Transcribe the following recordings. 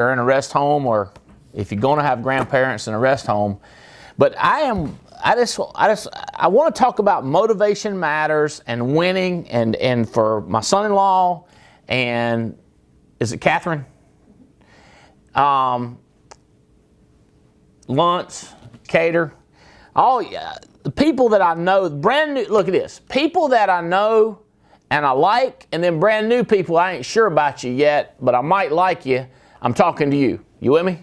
in a rest home, or if you're going to have grandparents in a rest home. But I want to talk about motivation matters and winning, and for my son-in-law, and is it Catherine? Lunch, Cater, the people that I know, brand new, look at this, people that I know and I like, and then brand new people I ain't sure about you yet, but I might like you. I'm talking to you. You with me?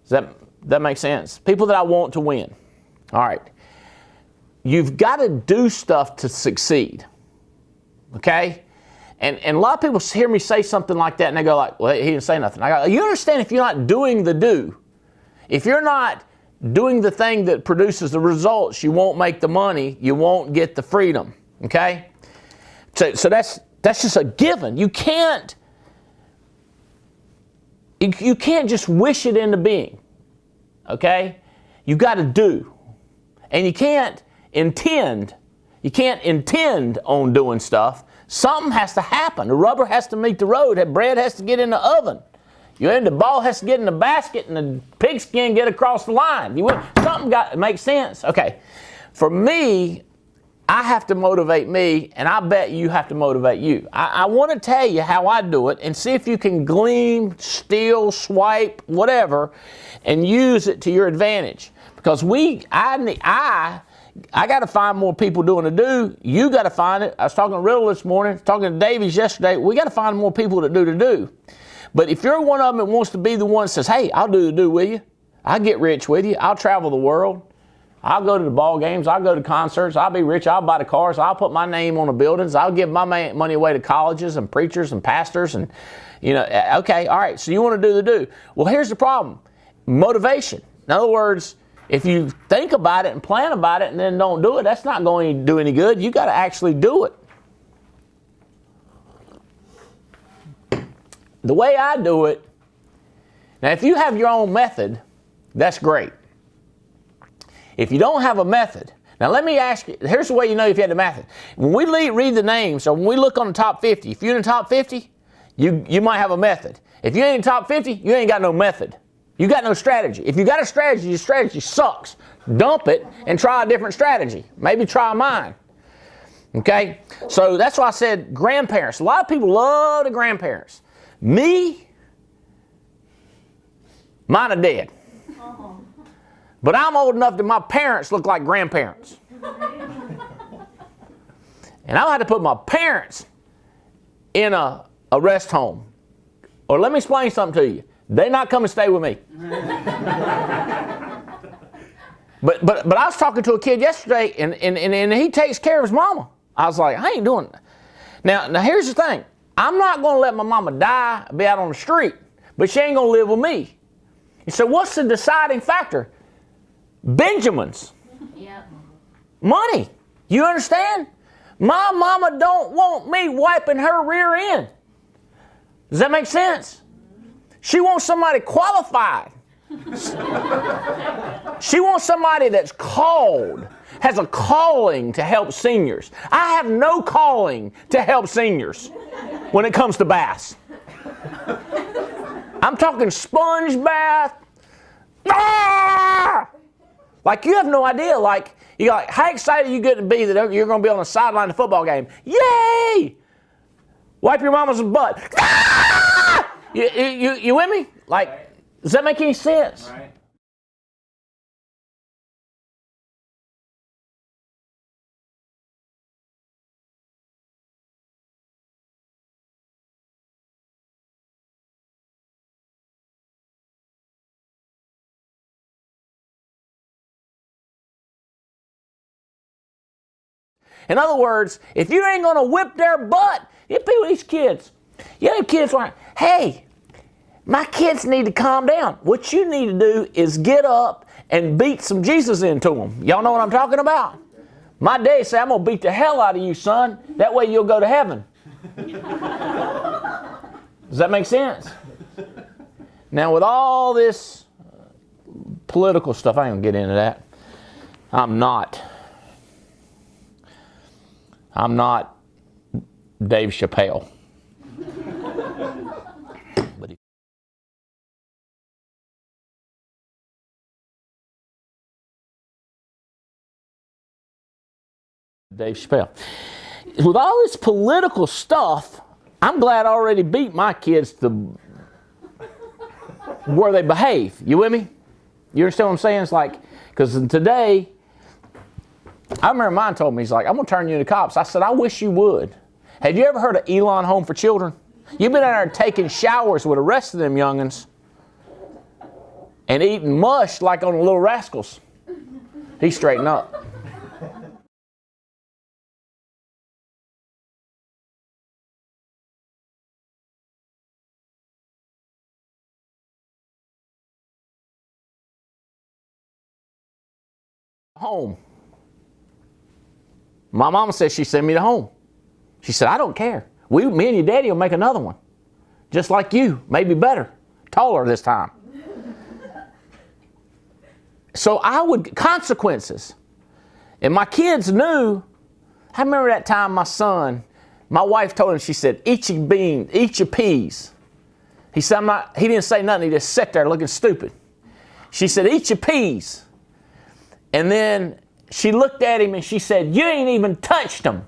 Does that make sense? People that I want to win. All right. You've got to do stuff to succeed. Okay? And a lot of people hear me say something like that and they go like, well, he didn't say nothing. I go, you understand, if you're not doing the do, if you're not doing the thing that produces the results, you won't make the money, you won't get the freedom. Okay? So that's just a given. You can't just wish it into being. Okay? You got to do. And you can't intend on doing stuff. Something has to happen. The rubber has to meet the road. The bread has to get in the oven. The ball has to get in the basket, and the pigskin get across the line. Something got to make sense. Okay. For me, I have to motivate me, and I bet you have to motivate you. I want to tell you how I do it, and see if you can glean, steal, swipe, whatever, and use it to your advantage. Because I got to find more people doing the do. You got to find it. I was talking to Riddle this morning, talking to Davies yesterday. We got to find more people that do the do. But if you're one of them that wants to be the one that says, hey, I'll do the do with you. I'll get rich with you. I'll travel the world. I'll go to the ball games. I'll go to concerts. I'll be rich. I'll buy the cars. I'll put my name on the buildings. I'll give my money away to colleges and preachers and pastors. And, okay, all right, so you want to do the do. Well, here's the problem. Motivation. In other words, if you think about it and plan about it and then don't do it, that's not going to do any good. You got to actually do it. The way I do it, now if you have your own method, that's great. If you don't have a method, now let me ask you, here's the way you know if you had a method. When we read the names, or when we look on the top 50, if you're in the top 50, you might have a method. If you ain't in the top 50, you ain't got no method. You got no strategy. If you got a strategy, your strategy sucks. Dump it and try a different strategy. Maybe try mine. Okay? So that's why I said grandparents. A lot of people love the grandparents. Me, mine are dead. But I'm old enough that my parents look like grandparents. And I'll have to put my parents in a rest home. Or let me explain something to you. They're not coming to stay with me. But I was talking to a kid yesterday, and he takes care of his mama. I was like, I ain't doing that. Now here's the thing. I'm not going to let my mama die, be out on the street, but she ain't going to live with me. So what's the deciding factor? Benjamins. Yep. Money. You understand? My mama don't want me wiping her rear end. Does that make sense? She wants somebody qualified. She wants somebody that's called, has a calling to help seniors. I have no calling to help seniors when it comes to baths. I'm talking sponge bath. Ah! Like you have no idea. Like you're like, how excited are you going to be that you're going to be on the sideline of a football game? Yay! Wipe your mama's butt. Ah! You with me? Like, does that make any sense? Right. In other words, if you ain't going to whip their butt, you be with these kids. You have kids like, hey, my kids need to calm down. What you need to do is get up and beat some Jesus into them. Y'all know what I'm talking about? My daddy said, I'm going to beat the hell out of you, son. That way you'll go to heaven. Does that make sense? Now, with all this political stuff, I ain't going to get into that. I'm not Dave Chappelle. Dave Chappelle. With all this political stuff, I'm glad I already beat my kids to where they behave. You with me? You understand what I'm saying? It's like, because today, I remember mine told me, he's like, I'm going to turn you into cops. I said, I wish you would. Have you ever heard of Elon Home for Children? You've been out there taking showers with the rest of them youngins and eating mush like on the Little Rascals. He straightened up. Home. My mama said she sent me to home. She said, I don't care. Me and your daddy will make another one. Just like you, maybe better. Taller this time. So consequences. And my kids knew. I remember that time my wife told him, she said, eat your beans, eat your peas. He said, he didn't say nothing, he just sat there looking stupid. She said, eat your peas. And then she looked at him and she said, you ain't even touched them.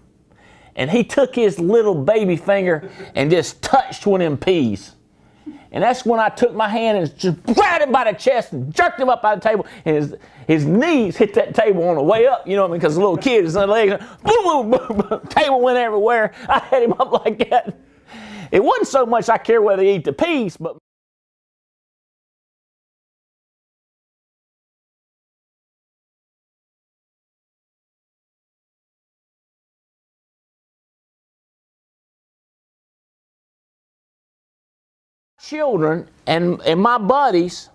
And he took his little baby finger and just touched one of them peas. And that's when I took my hand and just grabbed him by the chest and jerked him up out of the table. And his knees hit that table on the way up, you know what I mean? Because the little kid is on the legs. Boom, boom, boom, boom. Table went everywhere. I had him up like that. It wasn't so much I care whether he eat the peas, but children and my buddies,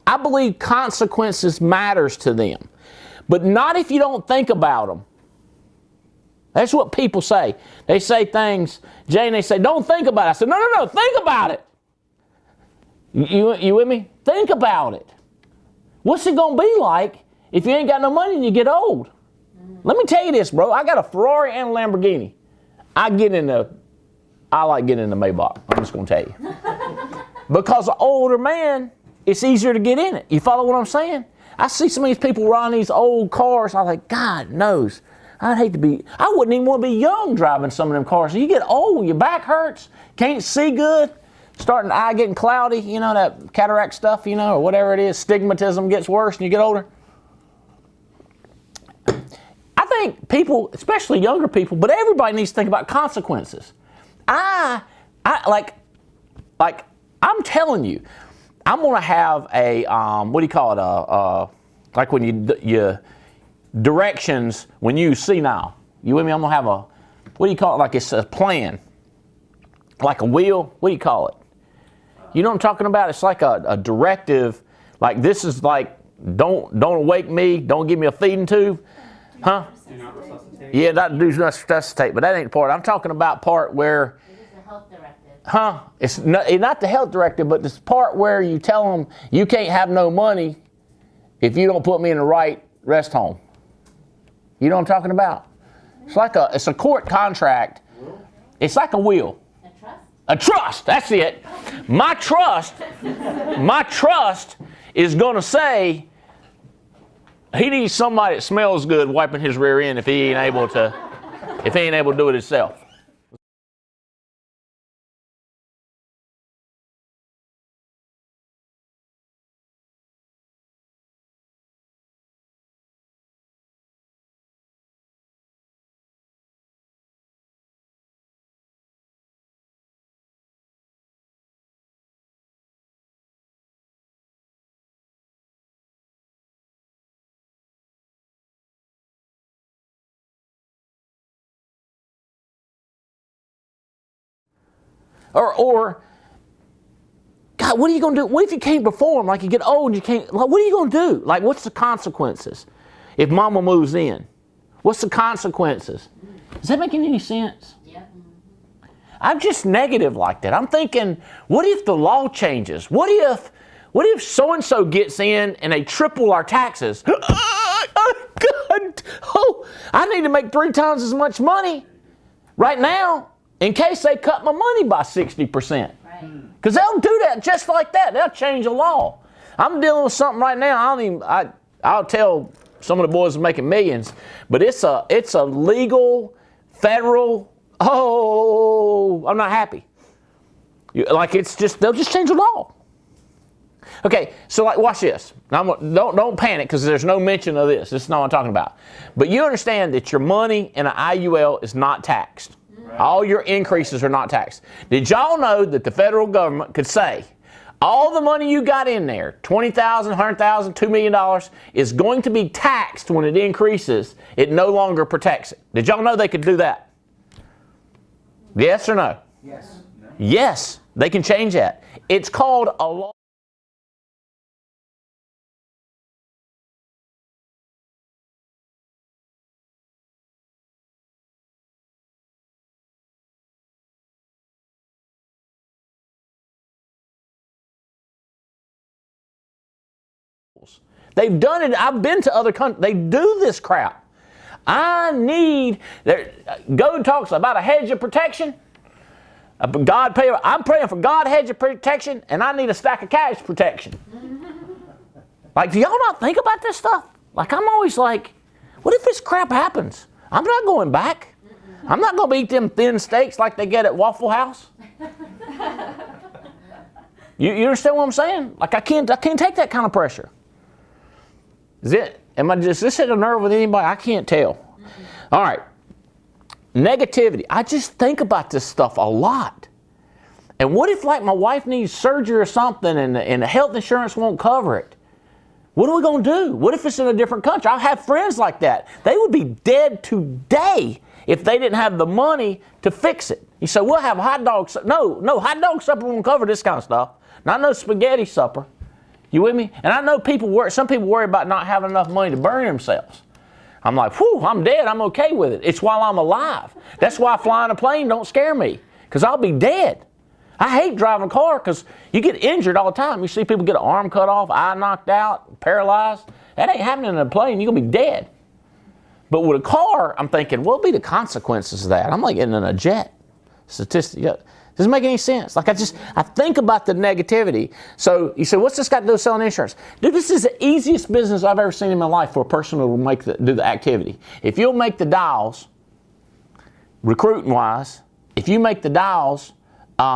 I believe consequences matters to them. But not if you don't think about them. That's what people say. They say things, Jane, they say, don't think about it. I said, no, think about it. You with me? Think about it. What's it going to be like if you ain't got no money and you get old? Let me tell you this, bro. I got a Ferrari and a Lamborghini. I like getting in the Maybach. I'm just going to tell you. Because an older man, it's easier to get in it. You follow what I'm saying? I see some of these people riding these old cars. I'm like, God knows. I wouldn't even want to be young driving some of them cars. So you get old, your back hurts, can't see good, starting eye getting cloudy, you know, that cataract stuff, you know, or whatever it is. Stigmatism gets worse and you get older. I think people, especially younger people, but everybody needs to think about consequences. I'm telling you, I'm going to have a, what do you call it, like when you directions, when you see now. You with me? I'm going to have a, what do you call it, like it's a plan. Like a wheel, what do you call it? You know what I'm talking about? It's like a directive, like this is like, don't wake me, don't give me a feeding tube. Huh? Do not resuscitate. Yeah, that do not resuscitate, but that ain't the part. I'm talking about part where, health directive. Huh? It's not the health directive, but this part where you tell them you can't have no money if you don't put me in the right rest home. You know what I'm talking about? It's a court contract. It's like a will. A trust? A trust. That's it. My trust is going to say he needs somebody that smells good wiping his rear end if he ain't able to do it himself. Or, God, what are you going to do? What if you can't perform? Like you get old and you can't, like, what are you going to do? Like, what's the consequences if mama moves in? What's the consequences? Is that making any sense? Yeah. I'm just negative like that. I'm thinking, what if the law changes? What if so-and-so gets in and they triple our taxes? God, I need to make 3 times as much money right now in case they cut my money by 60%. Because they'll do that just like that. They'll change the law. I'm dealing with something right now. I'll tell some of the boys are making millions, but it's a legal, federal, oh, I'm not happy. Like they'll just change the law. Okay, so like watch this. Now, don't panic because there's no mention of this. This is not what I'm talking about. But you understand that your money in an IUL is not taxed. Right. All your increases are not taxed. Did y'all know that the federal government could say, all the money you got in there, $20,000, $100,000, $2 million, is going to be taxed when it increases. It no longer protects it. Did y'all know they could do that? Yes or no? Yes. No. Yes, they can change that. It's called a law. They've done it. I've been to other countries. They do this crap. God talks about a hedge of protection. I'm praying for God hedge of protection, and I need a stack of cash protection. Like, do y'all not think about this stuff? Like, I'm always like, what if this crap happens? I'm not going back. I'm not going to eat them thin steaks like they get at Waffle House. You understand what I'm saying? Like, I can't take that kind of pressure. Does this hit a nerve with anybody? I can't tell. All right. Negativity. I just think about this stuff a lot. And what if, like, my wife needs surgery or something and the health insurance won't cover it? What are we going to do? What if it's in a different country? I have friends like that. They would be dead today if they didn't have the money to fix it. You say, we'll have a hot dog supper. No, hot dog supper won't cover this kind of stuff. Not no spaghetti supper. You with me? And I know some people worry about not having enough money to bury themselves. I'm like, whew, I'm dead. I'm okay with it. It's while I'm alive. That's why flying a plane don't scare me, because I'll be dead. I hate driving a car because you get injured all the time. You see people get an arm cut off, eye knocked out, paralyzed. That ain't happening in a plane. You're going to be dead. But with a car, I'm thinking, what will be the consequences of that? I'm like getting in a jet. Statistic. Doesn't make any sense. Like I think about the negativity. So you say, what's this got to do with selling insurance? Dude, this is the easiest business I've ever seen in my life for a person to do the activity. If you'll make the dials, recruiting wise, if you make the dials,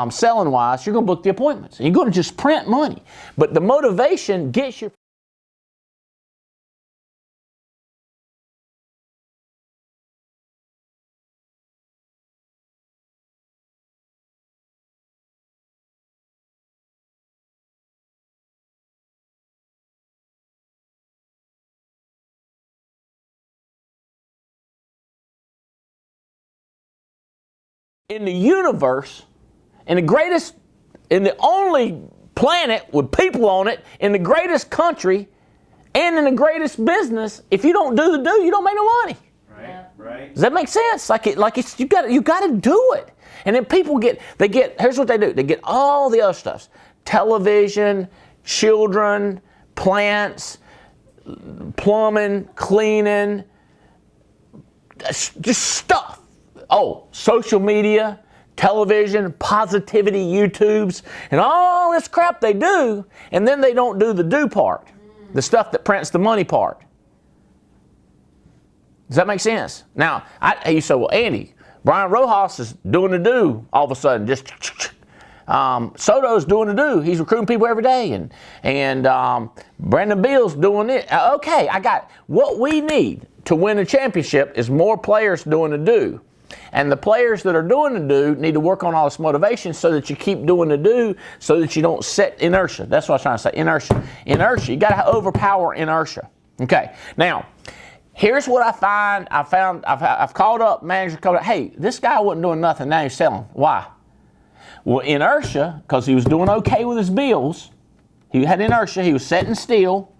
selling wise, you're going to book the appointments. And you're going to just print money. But the motivation gets you. In the universe, in the only planet with people on it, in the greatest country, and in the greatest business, if you don't do the do, you don't make no money. Right. Does that make sense? You got to do it. And then people here's what they do. They get all the other stuff. Television, children, plants, plumbing, cleaning, just stuff. Oh, social media, television, positivity, YouTubes, and all this crap they do, and then they don't do the do part, the stuff that prints the money part. Does that make sense? Now, you say, well, Andy, Brian Rojas is doing the do all of a sudden. Just Soto's doing the do. He's recruiting people every day, and Brandon Beal's doing it. Okay, I got what we need to win a championship is more players doing the do. And the players that are doing the do need to work on all this motivation so that you keep doing the do so that you don't set inertia. That's what I was trying to say, inertia. Inertia, you got to overpower inertia. Okay, now, here's what I find. I've called up managers, hey, this guy wasn't doing nothing, now he's selling. Why? Well, inertia, because he was doing okay with his bills. He had inertia, he was setting still.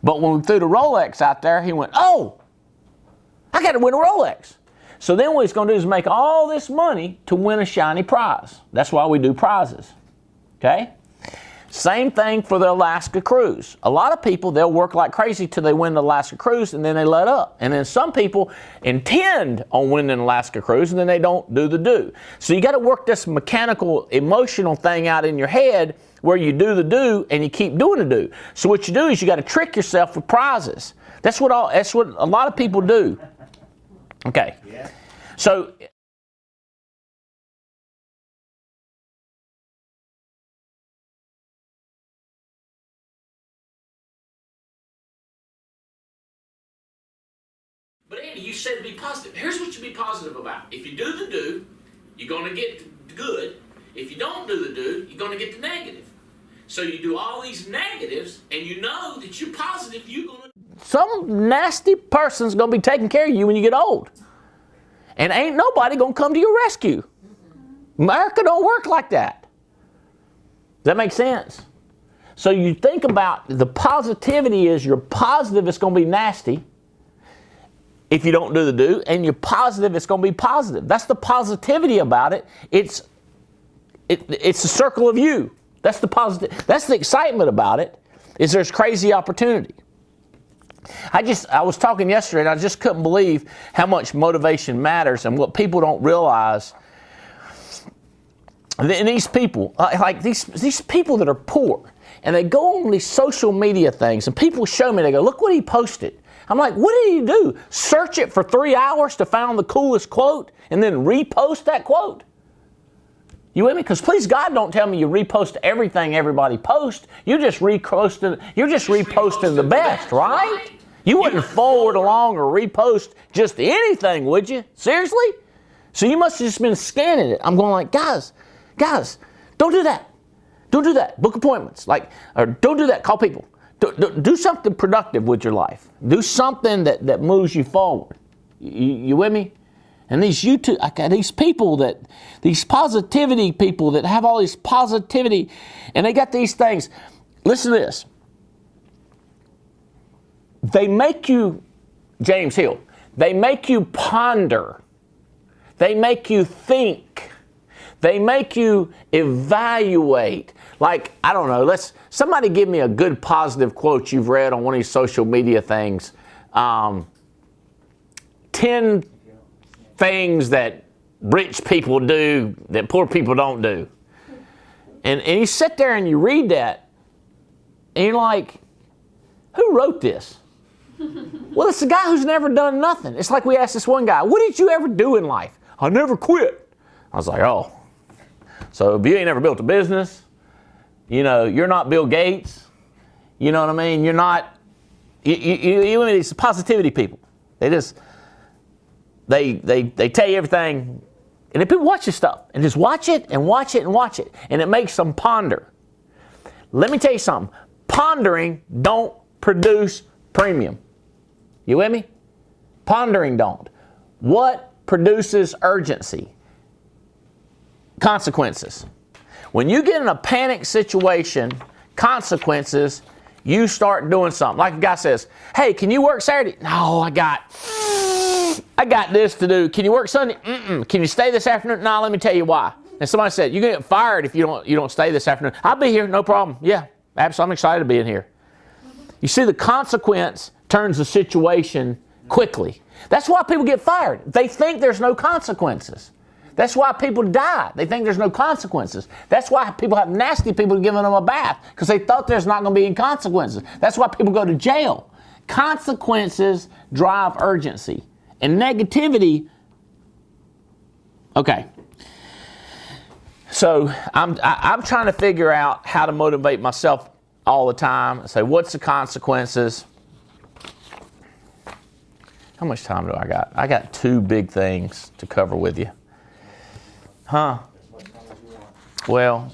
But when we threw the Rolex out there, he went, oh, I got to win a Rolex. So then what he's going to do is make all this money to win a shiny prize. That's why we do prizes. Okay? Same thing for the Alaska cruise. A lot of people, they'll work like crazy till they win the Alaska cruise and then they let up. And then some people intend on winning an Alaska cruise and then they don't do the do. So you got to work this mechanical, emotional thing out in your head where you do the do and you keep doing the do. So what you do is you got to trick yourself with prizes. That's what a lot of people do. Okay. So but Andy, you said be positive. Here's what you be positive about. If you do the do, you're going to get the good. If you don't do the do, you're going to get the negative. So you do all these negatives, and you know that you're positive. You're going to. Some nasty person's going to be taking care of you when you get old, and ain't nobody going to come to your rescue. America don't work like that. Does that make sense? So you think about the positivity is you're positive it's going to be nasty. If you don't do the do, and you're positive, it's going to be positive. That's the positivity about it. It's a circle of you. That's the positive. That's the excitement about it. Is there's crazy opportunity. I was talking yesterday, and I just couldn't believe how much motivation matters and what people don't realize. And these people, like these people that are poor, and they go on these social media things, and people show me, they go, look what he posted. I'm like, what did he do? Search it for 3 hours to find the coolest quote and then repost that quote? You with me? Because please God, don't tell me you repost everything everybody posts. You're just reposting the best, right? You wouldn't forward along or repost just anything, would you? Seriously? So you must have just been scanning it. I'm going like, guys, don't do that. Don't do that. Book appointments. Or don't do that. Call people. Do something productive with your life. Do something that moves you forward. You with me? And these these positivity people that have all this positivity, and they got these things. Listen to this. They make you, James Hill, they make you ponder. They make you think. They make you evaluate. Like, I don't know, somebody give me a good positive quote you've read on one of these social media things. 10 things that rich people do that poor people don't do. And you sit there and you read that, and you're like, who wrote this? Well, it's a guy who's never done nothing. It's like we asked this one guy, what did you ever do in life? I never quit. I was like, oh. So if you ain't never built a business, you're not Bill Gates. You know what I mean? You're not, these positivity people. They tell you everything. And if people watch this stuff and just watch it and watch it and watch it, and it makes them ponder. Let me tell you something. Pondering don't produce premium. You with me? Pondering don't. What produces urgency? Consequences. When you get in a panic situation, consequences, you start doing something. Like a guy says, hey, can you work Saturday? No, I got this to do. Can you work Sunday? Can you stay this afternoon? No, let me tell you why. And somebody said, you're going to get fired if you don't stay this afternoon. I'll be here, no problem. Yeah, absolutely. I'm excited to be in here. You see, the consequence turns the situation quickly. That's why people get fired. They think there's no consequences. That's why people die. They think there's no consequences. That's why people have nasty people giving them a bath, because they thought there's not going to be any consequences. That's why people go to jail. Consequences drive urgency. And negativity, okay. So I'm trying to figure out how to motivate myself all the time. Say, what's the consequences? How much time do I got? I got 2 big things to cover with you. Huh? Well,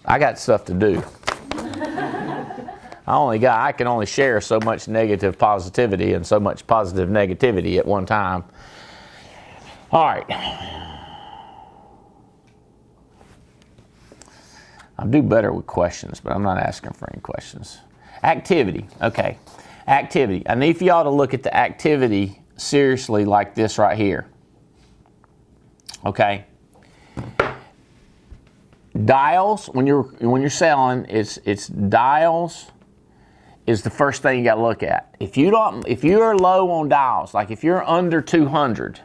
I got stuff to do. I can only share so much negative positivity and so much positive negativity at one time. All right. I do better with questions, but I'm not asking for any questions. Activity. Okay. Activity. I need for y'all to look at the activity seriously like this right here. Okay. Dials, when you're selling, it's dials is the first thing you got to look at. If you're low on dials, like if you're under 200,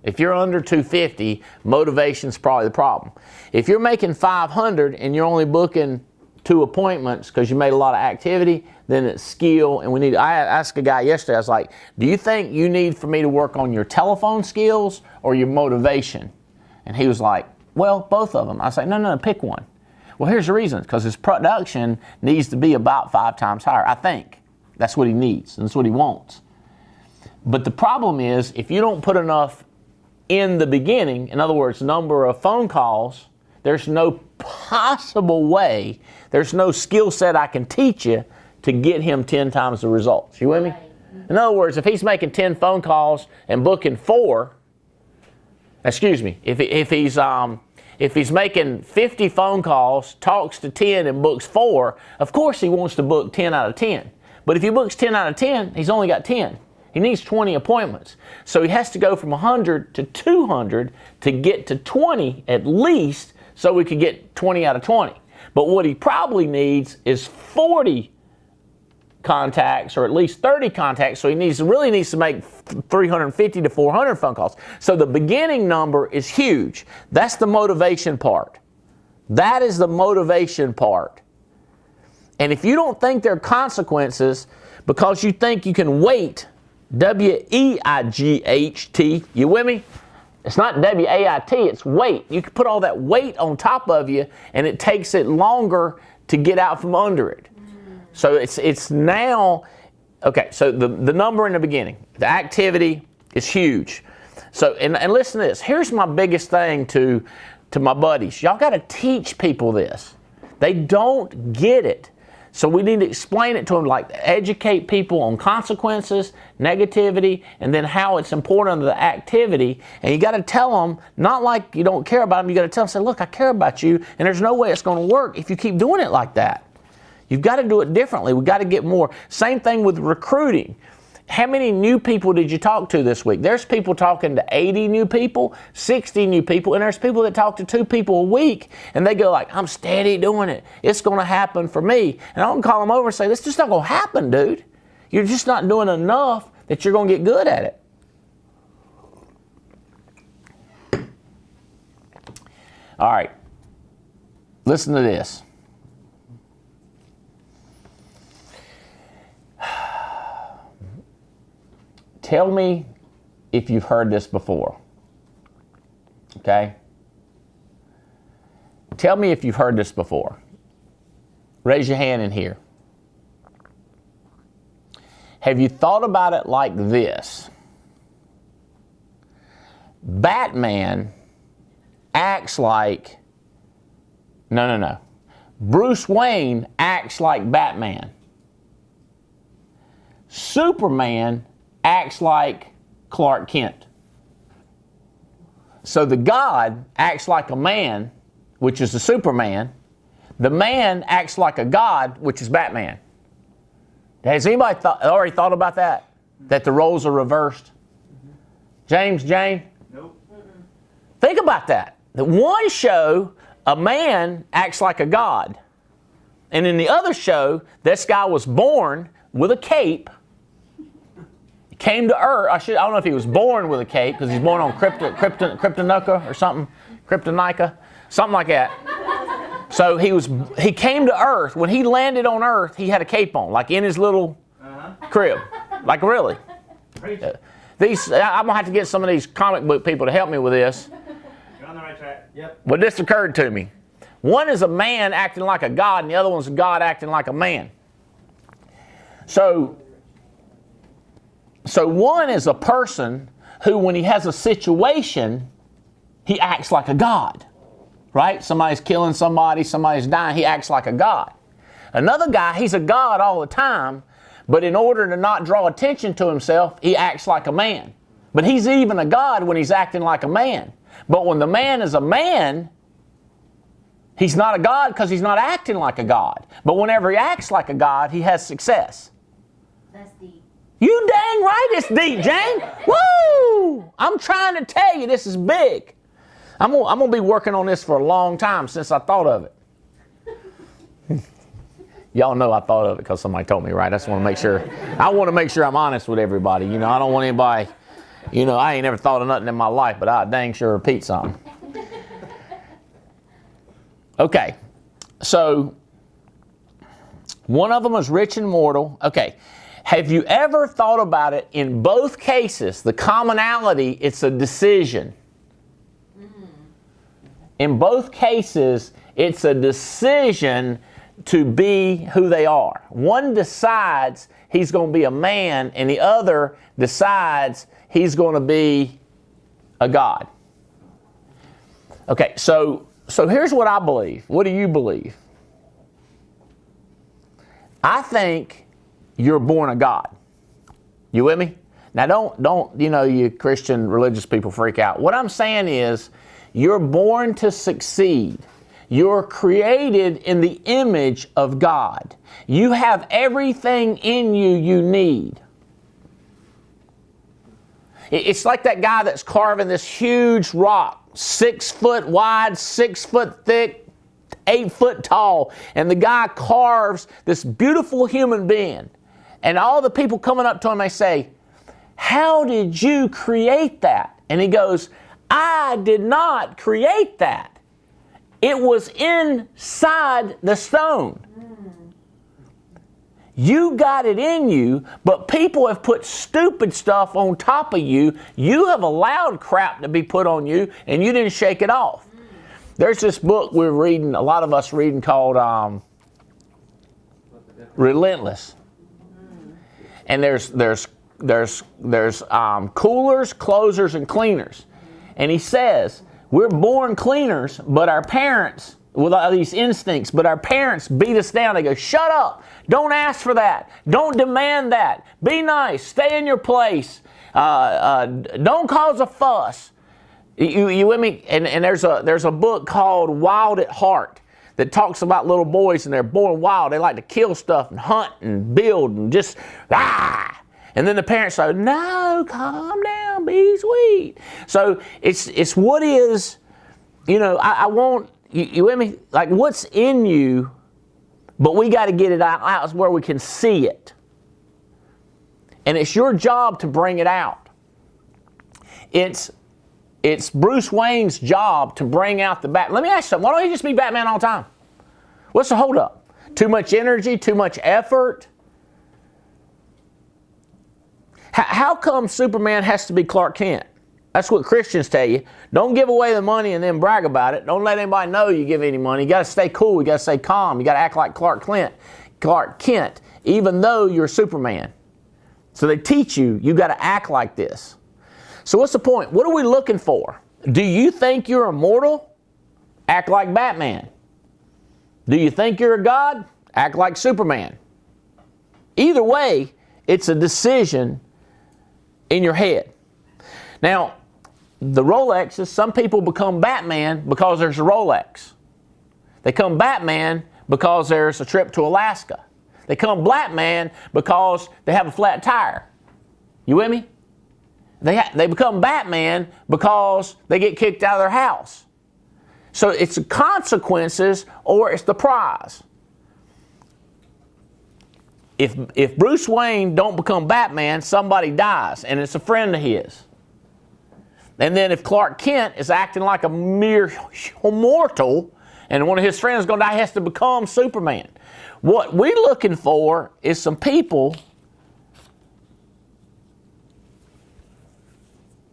if you're under 250, motivation's probably the problem. If you're making 500 and you're only booking 2 appointments because you made a lot of activity, then it's skill. And I asked a guy yesterday, I was like, do you think you need for me to work on your telephone skills or your motivation? And he was like, well, both of them. I was like, no, pick one. Well, here's the reason, because his production needs to be about 5 times higher, I think. That's what he needs, and that's what he wants. But the problem is, if you don't put enough in the beginning, in other words, number of phone calls, there's no possible way, there's no skill set I can teach you to get him 10 times the results. You with me? In other words, if he's making 10 phone calls and booking 4, excuse me, if he's making 50 phone calls, talks to 10 and books 4, of course he wants to book 10 out of 10. But if he books 10 out of 10, he's only got 10. He needs 20 appointments. So he has to go from 100 to 200 to get to 20 at least, so we could get 20 out of 20. But what he probably needs is 40 contacts, or at least 30 contacts, so he really needs to make 350 to 400 phone calls. So the beginning number is huge. That's the motivation part. That is the motivation part. And if you don't think there are consequences because you think you can wait, W-E-I-G-H-T, you with me? It's not W-A-I-T, it's weight. You can put all that weight on top of you and it takes it longer to get out from under it. So it's now, okay, so the number in the beginning, the activity is huge. So, and listen to this, here's my biggest thing to my buddies. Y'all got to teach people this. They don't get it. So we need to explain it to them, like educate people on consequences, negativity, and then how it's important to the activity. And you got to tell them, not like you don't care about them, you got to tell them, say, look, I care about you, and there's no way it's going to work if you keep doing it like that. You've got to do it differently. We've got to get more. Same thing with recruiting. How many new people did you talk to this week? There's people talking to 80 new people, 60 new people, and there's people that talk to 2 people a week, and they go like, I'm steady doing it. It's going to happen for me. And I don't call them over and say, this just not going to happen, dude. You're just not doing enough that you're going to get good at it. All right. Listen to this. Tell me if you've heard this before, okay? Tell me if you've heard this before. Raise your hand in here. Have you thought about it like this? Batman acts like, no. Bruce Wayne acts like Batman. Superman acts like Clark Kent. So the God acts like a man, which is the Superman. The man acts like a God, which is Batman. Has anybody already thought about that? That the roles are reversed? James, Jane? Nope. Think about that. The one show, a man acts like a God. And in the other show, this guy was born with a cape, came to Earth. I don't know if he was born with a cape, because he's born on Kryptonica or something, Kryptonica, something like that. So he came to Earth. When he landed on Earth, he had a cape on, like in his little crib. Like really. I'm going to have to get some of these comic book people to help me with this. You're on the right track. Yep. But this occurred to me. One is a man acting like a God, and the other one's a God acting like a man. So one is a person who, when he has a situation, he acts like a God, right? Somebody's killing somebody, somebody's dying, he acts like a God. Another guy, he's a God all the time, but in order to not draw attention to himself, he acts like a man. But he's even a God when he's acting like a man. But when the man is a man, he's not a God because he's not acting like a God. But whenever he acts like a God, he has success. That's deep. You dang right it's deep, Jane. Woo! I'm trying to tell you this is big. I'm gonna be working on this for a long time since I thought of it. Y'all know I thought of it because somebody told me, right? I just want to make sure. I want to make sure I'm honest with everybody. You know, I don't want anybody, you know, I ain't never thought of nothing in my life, but I dang sure repeat something. Okay, so one of them is rich and mortal. Okay, have you ever thought about it? In both cases, the commonality, it's a decision. In both cases, it's a decision to be who they are. One decides he's going to be a man, and the other decides he's going to be a God. Okay, so here's what I believe. What do you believe? I think you're born a God. You with me? Now don't you know, you Christian religious people freak out. What I'm saying is you're born to succeed. You're created in the image of God. You have everything in you you need. It's like that guy that's carving this huge rock, 6 foot wide, 6 foot thick, 8 foot tall, and the guy carves this beautiful human being. And all the people coming up to him, they say, "How did you create that?" And he goes, "I did not create that. It was inside the stone. You got it in you, but people have put stupid stuff on top of you. You have allowed crap to be put on you, and you didn't shake it off." There's this book we're reading, a lot of us reading, called Relentless. And there's coolers, closers, and cleaners. And he says, we're born cleaners, but our parents, with all these instincts, but our parents beat us down. They go, "Shut up. Don't ask for that. Don't demand that. Be nice. Stay in your place. Don't cause a fuss." You with me? And there's a book called Wild at Heart that talks about little boys, and they're born wild. They like to kill stuff and hunt and build and just, And then the parents say, "No, calm down, be sweet." So it's what is, you know, I want, you with me? Like what's in you, but we got to get it out where we can see it. And it's your job to bring it out. It's Bruce Wayne's job to bring out the Batman. Let me ask you something. Why don't he just be Batman all the time? What's the holdup? Too much energy? Too much effort? How come Superman has to be Clark Kent? That's what Christians tell you. Don't give away the money and then brag about it. Don't let anybody know you give any money. You got to stay cool. You got to stay calm. You got to act like Clark Kent, even though you're Superman. So they teach you, you got to act like this. So what's the point? What are we looking for? Do you think you're immortal? Act like Batman. Do you think you're a God? Act like Superman. Either way, it's a decision in your head. Now, the Rolexes, some people become Batman because there's a Rolex. They come Batman because there's a trip to Alaska. They come Batman because they have a flat tire. You with me? They become Batman because they get kicked out of their house. So it's the consequences or it's the prize. If Bruce Wayne don't become Batman, somebody dies, and it's a friend of his. And then if Clark Kent is acting like a mere mortal, and one of his friends is going to die, he has to become Superman. What we're looking for is some people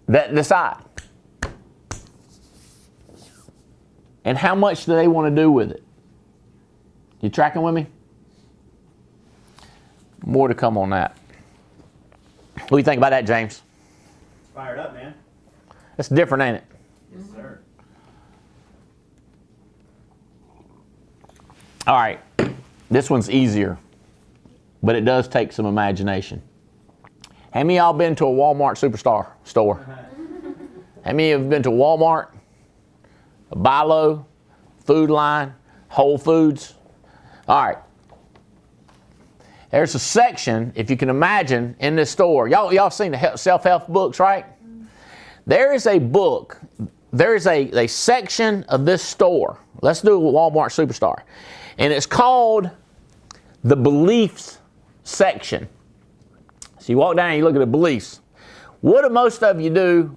that decide. And how much do they want to do with it? You tracking with me? More to come on that. What do you think about that, James? Fired up, man. That's different, ain't it? Yes, sir. All right. This one's easier, but it does take some imagination. How many of y'all been to a Walmart Superstar store? How many have been to Walmart, a Bi-Lo, Food Line, Whole Foods? All right. There's a section, if you can imagine, in this store. Y'all seen the self-help books, right? There is a book there is a section of this store. Let's do a Walmart Superstar. And it's called the beliefs section. So you walk down and you look at the beliefs. What do most of you do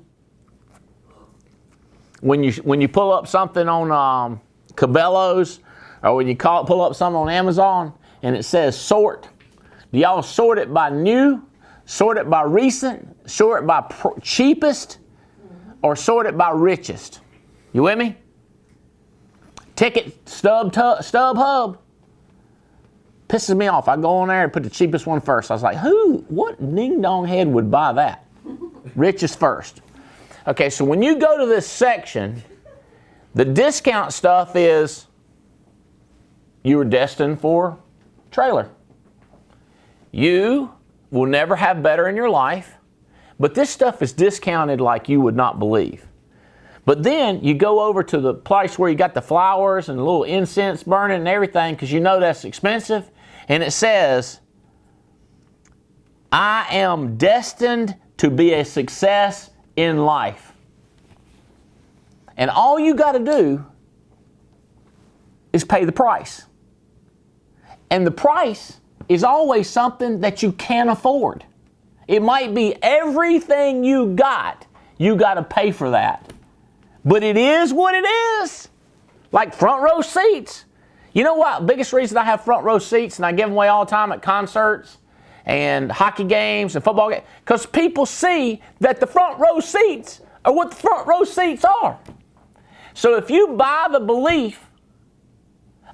when you pull up something on Cabela's, or when you pull up something on Amazon and it says sort? Do y'all sort it by new, sort it by recent, sort it by cheapest, or sort it by richest? You with me? Ticket, StubHub. Pisses me off. I go on there and put the cheapest one first. I was like, what ding-dong head would buy that? Richest first. Okay, so when you go to this section, the discount stuff is you were destined for trailer. You will never have better in your life, but this stuff is discounted like you would not believe. But then you go over to the place where you got the flowers and the little incense burning and everything, because you know that's expensive, and it says, I am destined to be a success in life. And all you got to do is pay the price. And the price is always something that you can't afford. It might be everything you got to pay for that. But it is what it is. Like front row seats. You know what? Biggest reason I have front row seats, and I give them away all the time at concerts and hockey games and football games, because people see that the front row seats are what the front row seats are. So if you buy the belief,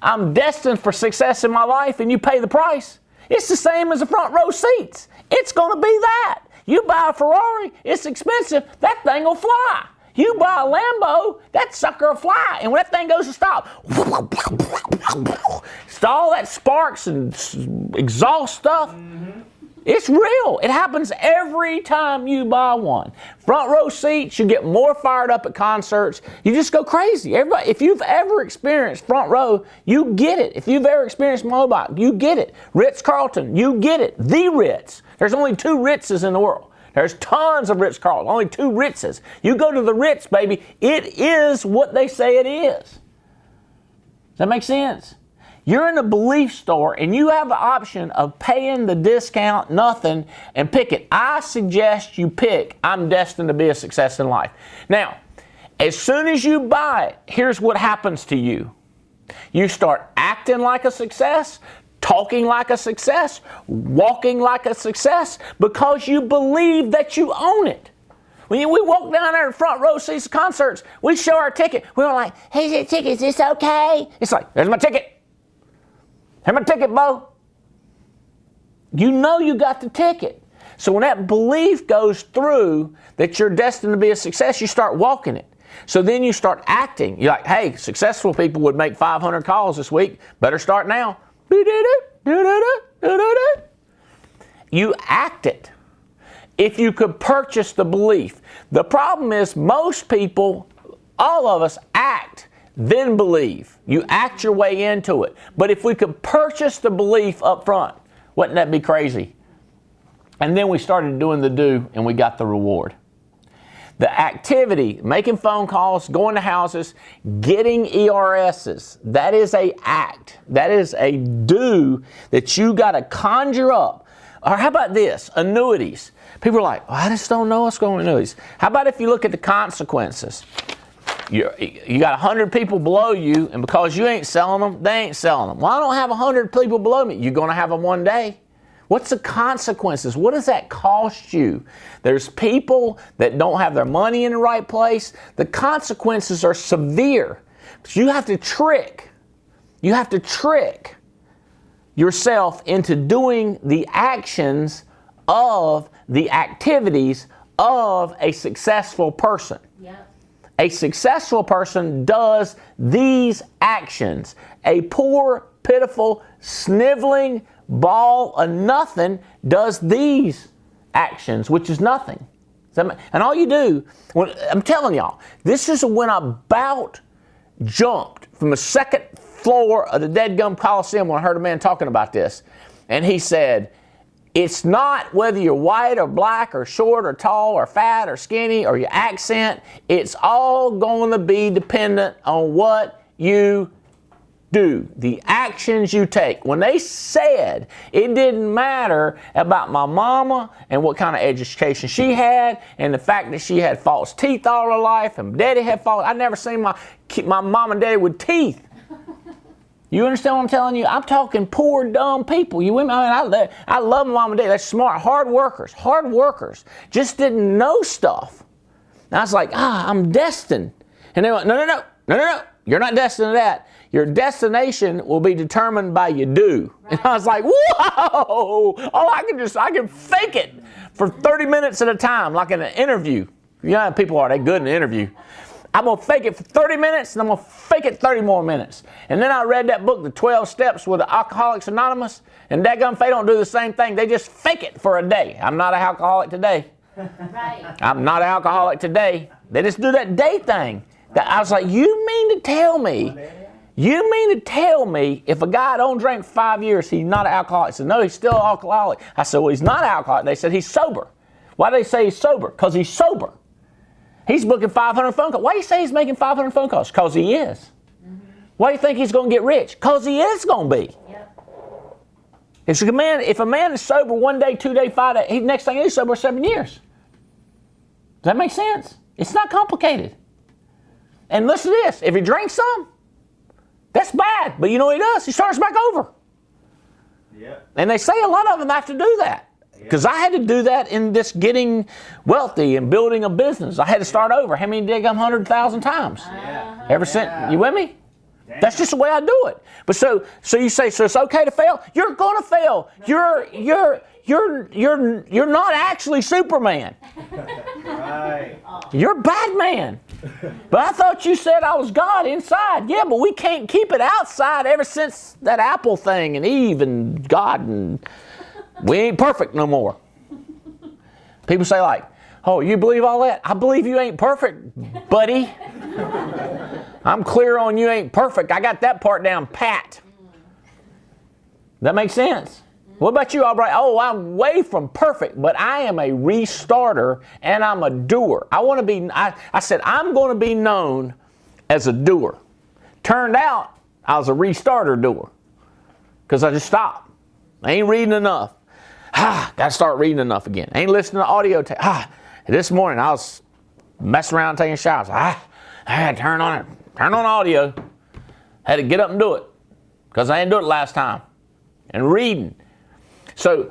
I'm destined for success in my life, and you pay the price, it's the same as the front row seats. It's going to be that. You buy a Ferrari, it's expensive, that thing will fly. You buy a Lambo, that sucker will fly. And when that thing goes to stop, it's all that sparks and exhaust stuff. It's real. It happens every time you buy one. Front row seats, you get more fired up at concerts. You just go crazy. Everybody, if you've ever experienced front row, you get it. If you've ever experienced Mobile, you get it. Ritz-Carlton, you get it. The Ritz. There's only 2 Ritzes in the world. There's tons of Ritz-Carlton, only 2 Ritzes. You go to the Ritz, baby, it is what they say it is. Does that make sense? You're in a belief store and you have the option of paying the discount, nothing, and pick it. I suggest you pick, I'm destined to be a success in life. Now, as soon as you buy it, here's what happens to you. You start acting like a success, talking like a success, walking like a success, because you believe that you own it. When we walk down there in front row seats of concerts, we show our ticket. We're like, hey, the ticket, is this okay? It's like, there's my ticket. Here's my ticket, Bo. You know you got the ticket. So when that belief goes through that you're destined to be a success, you start walking it. So then you start acting. You're like, hey, successful people would make 500 calls this week. Better start now. You act it. If you could purchase the belief. The problem is most people, all of us, act, then believe. You act your way into it. But if we could purchase the belief up front, wouldn't that be crazy? And then we started doing the do, and we got the reward. The activity, making phone calls, going to houses, getting ERSs, that is a act. That is a do that you got to conjure up. Or how about this? Annuities. People are like, I just don't know what's going on with annuities. How about if you look at the consequences? You got 100 people below you, and because you ain't selling them, they ain't selling them. Well, I don't have 100 people below me. You're going to have them one day. What's the consequences? What does that cost you? There's people that don't have their money in the right place. The consequences are severe. But you have to trick yourself into doing the actions of the activities of a successful person. Yep. A successful person does these actions. A poor, pitiful, sniveling ball of nothing does these actions, which is nothing. And all you do, I'm telling y'all, this is when I about jumped from the second floor of the Dead Gum Coliseum when I heard a man talking about this. And he said, It's not whether you're white or black or short or tall or fat or skinny or your accent. It's all going to be dependent on what you do, the actions you take. When they said it didn't matter about my mama and what kind of education she had and the fact that she had false teeth all her life and daddy had false, I never seen my mom and daddy with teeth. You understand what I'm telling you? I'm talking poor, dumb people. You women, I love my mom and dad. They're smart, hard workers. Just didn't know stuff. And I was like, I'm destined. And they went, no. You're not destined to that. Your destination will be determined by your do. Right. And I was like, whoa! I can fake it for 30 minutes at a time, like in an interview. You know how people are, they good in an interview. I'm going to fake it for 30 minutes, and I'm going to fake it 30 more minutes. And then I read that book, The 12 Steps with the Alcoholics Anonymous, and dadgum, they don't do the same thing. They just fake it for a day. I'm not an alcoholic today. Right. I'm not an alcoholic today. They just do that day thing. I was like, you mean to tell me if a guy don't drink 5 years, he's not an alcoholic? I said, no, he's still an alcoholic. I said, well, he's not an alcoholic. They said, he's sober. Why do they say he's sober? Because he's sober. He's booking 500 phone calls. Why do you say he's making 500 phone calls? Because he is. Mm-hmm. Why do you think he's going to get rich? Because he is going to be. Yep. If a man is sober 1 day, 2 days, 5 days, next thing he's sober 7 years. Does that make sense? It's not complicated. And listen to this. If he drinks some, that's bad. But you know what he does? He starts back over. Yep. And they say a lot of them have to do that. Because I had to do that in this getting wealthy and building a business. I had to start over. How many did 100,000 times? Yeah. Ever since, you with me? Damn. That's just the way I do it. But so you say, so it's okay to fail? You're going to fail. You're not actually Superman. Right. You're Batman. But I thought you said I was God inside. Yeah, but we can't keep it outside ever since that Apple thing and Eve and God and we ain't perfect no more. People say like, oh, you believe all that? I believe you ain't perfect, buddy. I'm clear on you ain't perfect. I got that part down pat. That makes sense? What about you, Albright? Oh, I'm way from perfect, but I am a restarter and I'm a doer. I said, I'm going to be known as a doer. Turned out, I was a restarter doer because I just stopped. I ain't reading enough. Got to start reading enough again. I ain't listening to audio. This morning I was messing around taking showers. I had to turn on audio. Had to get up and do it because I didn't do it last time. And reading. So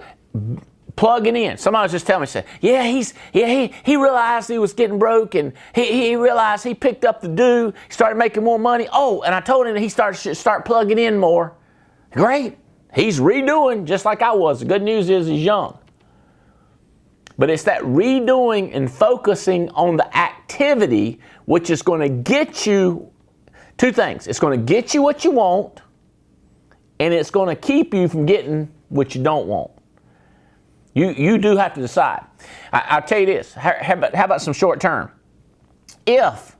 plugging in. Somebody was just telling me, said, he realized he was getting broke and he realized he picked up the do. He started making more money. Oh, and I told him that he should start plugging in more. Great. He's redoing just like I was. The good news is he's young. But it's that redoing and focusing on the activity which is going to get you two things. It's going to get you what you want, and it's going to keep you from getting what you don't want. You do have to decide. I'll tell you this. How about some short term? If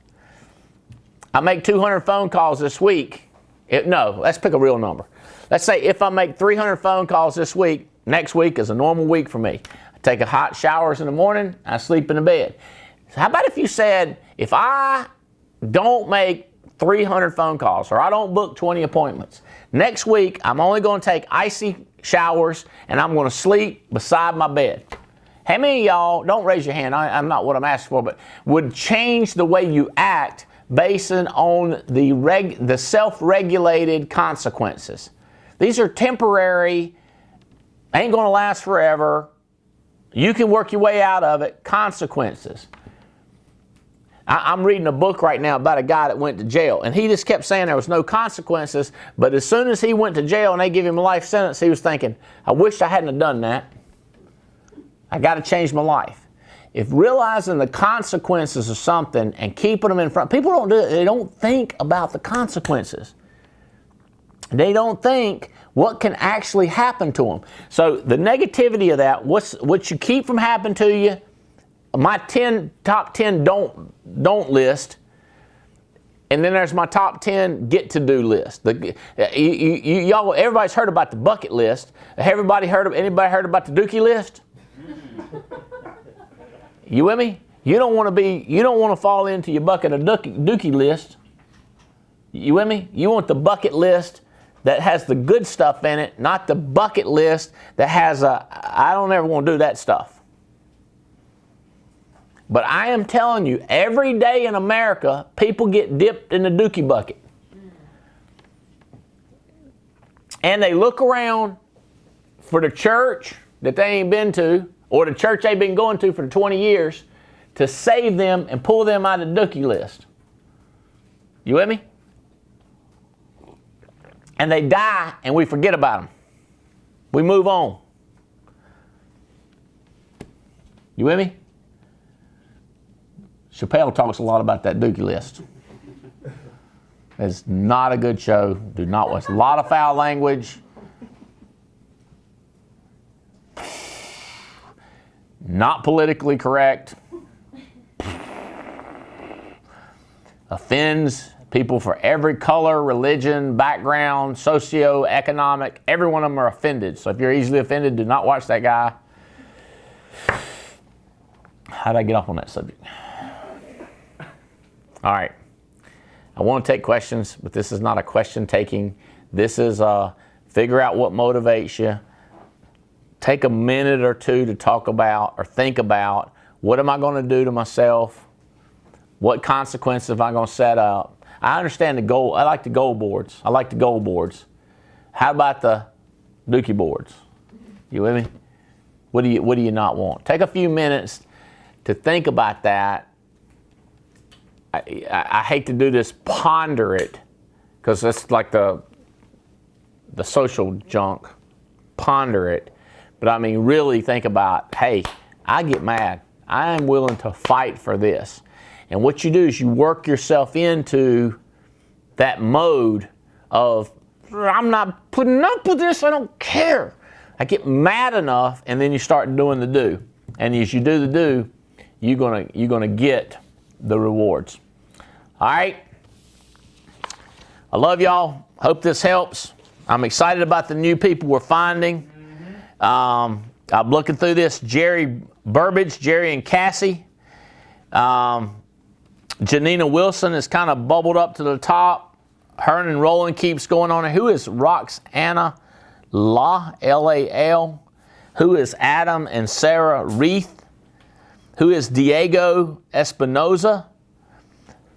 I make 200 phone calls this week, let's pick a real number. Let's say if I make 300 phone calls this week, next week is a normal week for me. I take a hot showers in the morning, I sleep in the bed. So how about if you said, if I don't make 300 phone calls or I don't book 20 appointments, next week I'm only going to take icy showers and I'm going to sleep beside my bed. How many of y'all, don't raise your hand, I'm not what I'm asking for, but would change the way you act based on the self-regulated consequences? These are temporary, ain't going to last forever. You can work your way out of it. Consequences. I'm reading a book right now about a guy that went to jail, and he just kept saying there was no consequences, but as soon as he went to jail and they give him a life sentence, he was thinking, I wish I hadn't have done that. I got to change my life. If realizing the consequences of something and keeping them in front, people don't do it. They don't think about the consequences. They don't think what can actually happen to them. So the negativity of that, what you keep from happening to you, my top 10 don't list, And then there's my top 10 get-to-do list. Y'all, everybody's heard about the bucket list. Anybody heard about the Dookie list? You with me? You don't want to fall into your bucket of Dookie list. You with me? You want the bucket list that has the good stuff in it, not the bucket list that has I don't ever want to do that stuff. But I am telling you, every day in America, people get dipped in the Dookie bucket. And they look around for the church that they ain't been to, or the church they've been going to for 20 years, to save them and pull them out of the Dookie list. You with me? And they die, and we forget about them. We move on. You with me? Chappelle talks a lot about that Dookie list. It's not a good show. Do not watch. A lot of foul language. Not politically correct. Offends people for every color, religion, background, socio-economic. Every one of them are offended. So if you're easily offended, do not watch that guy. How did I get off on that subject? All right. I want to take questions, but this is not a question taking. This is figure out what motivates you. Take a minute or two to talk about or think about, what am I going to do to myself? What consequences am I going to set up? I understand the goal. I like the goal boards. How about the Dookie boards? You with me? What do you not want? Take a few minutes to think about that. I hate to do this, ponder it, because that's like the social junk. Ponder it. But I mean, really think about, hey, I get mad. I am willing to fight for this. And what you do is you work yourself into that mode of, I'm not putting up with this, I don't care. I get mad enough, and then you start doing the do. And as you do the do, you're gonna get the rewards. All right. I love y'all. Hope this helps. I'm excited about the new people we're finding. I'm looking through this. Jerry Burbage, Jerry and Cassie. Janina Wilson is kind of bubbled up to the top. Hernan Rowland keeps going on. Who is Roxana La, L-A-L? Who is Adam and Sarah Reith? Who is Diego Espinoza?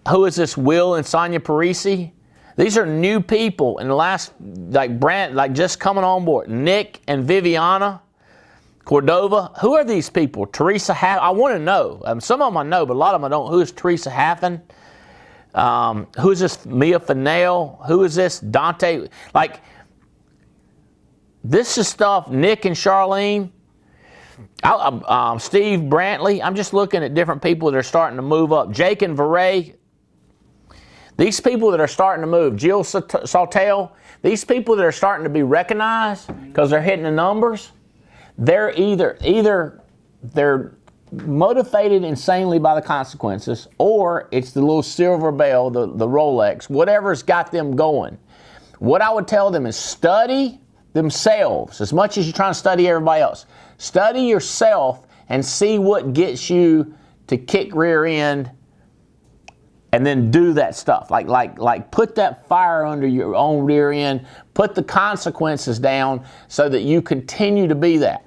Who is this Will and Sonia Parisi? These are new people in the last, just coming on board. Nick and Viviana Cordova. Who are these people? Teresa Haffen. I want to know. Some of them I know, but a lot of them I don't. Who is Teresa Haffen? Who is this Mia Fennell? Who is this Dante? This is stuff. Nick and Charlene. Steve Brantley. I'm just looking at different people that are starting to move up. Jake and Veray. These people that are starting to move. Jill Saltel. These people that are starting to be recognized because they're hitting the numbers. They're either they're motivated insanely by the consequences, or it's the little silver bell, the Rolex, whatever's got them going. What I would tell them is study themselves as much as you're trying to study everybody else. Study yourself and see what gets you to kick rear end, and then do that stuff. Like put that fire under your own rear end. Put the consequences down so that you continue to be that.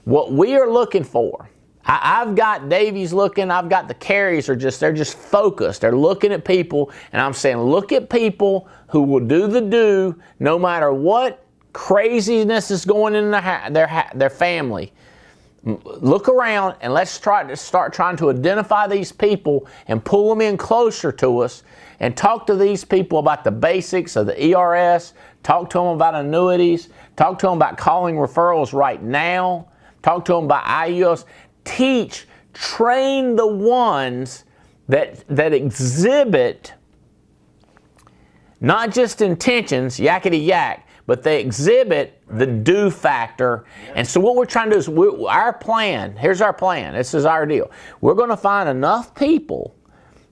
What we are looking for, I've got Davies looking, I've got the Carries they're just focused. They're looking at people, and I'm saying look at people who will do the do no matter what craziness is going in their family. Look around and let's start trying to identify these people and pull them in closer to us and talk to these people about the basics of the ERS, talk to them about annuities, talk to them about calling referrals right now, talk to them about IUS. Train the ones that exhibit not just intentions, yakety yak, but they exhibit the do factor. And so what we're trying to do is, here's our plan. This is our deal. We're going to find enough people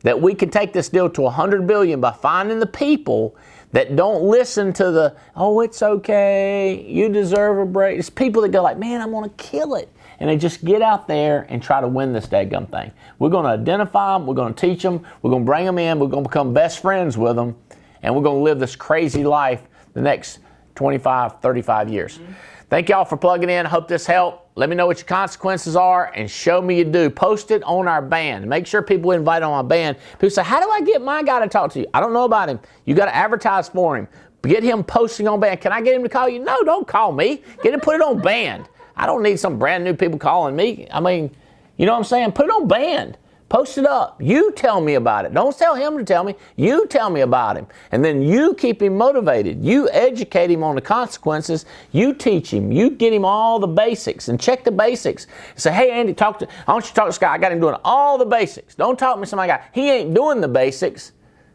that we can take this deal to 100 billion by finding the people that don't listen to the, oh, it's okay, you deserve a break. It's people that go like, man, I'm going to kill it. And they just get out there and try to win this daggum thing. We're going to identify them. We're going to teach them. We're going to bring them in. We're going to become best friends with them. And we're going to live this crazy life the next 25, 35 years. Thank y'all for plugging in. I hope this helped. Let me know what your consequences are and show me you do. Post it on our band. Make sure people invite on our band. People say, how do I get my guy to talk to you? I don't know about him. You got to advertise for him. Get him posting on band. Can I get him to call you? No, don't call me. Get him, put it on band. I don't need some brand new people calling me. I mean, you know what I'm saying? Put it on band. Post it up. You tell me about it. Don't tell him to tell me. You tell me about him. And then you keep him motivated. You educate him on the consequences. You teach him. You get him all the basics and check the basics. Say, hey, Andy, I want you to talk to this guy. I got him doing all the basics. Don't talk to me to somebody. He ain't doing the basics.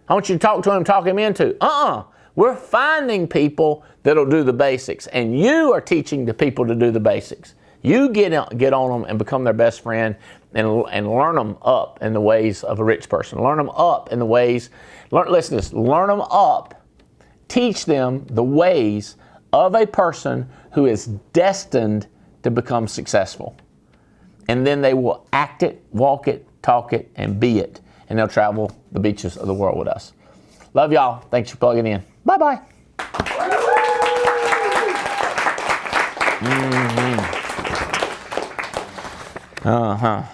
I want you to talk to him, talk him into. We're finding people that'll do the basics. And you are teaching the people to do the basics. You get on them and become their best friend and learn them up in the ways of a rich person. Learn them up in the ways, listen to this, learn them up. Teach them the ways of a person who is destined to become successful. And then they will act it, walk it, talk it, and be it. And they'll travel the beaches of the world with us. Love y'all. Thanks for plugging in. Bye-bye. Uh-huh.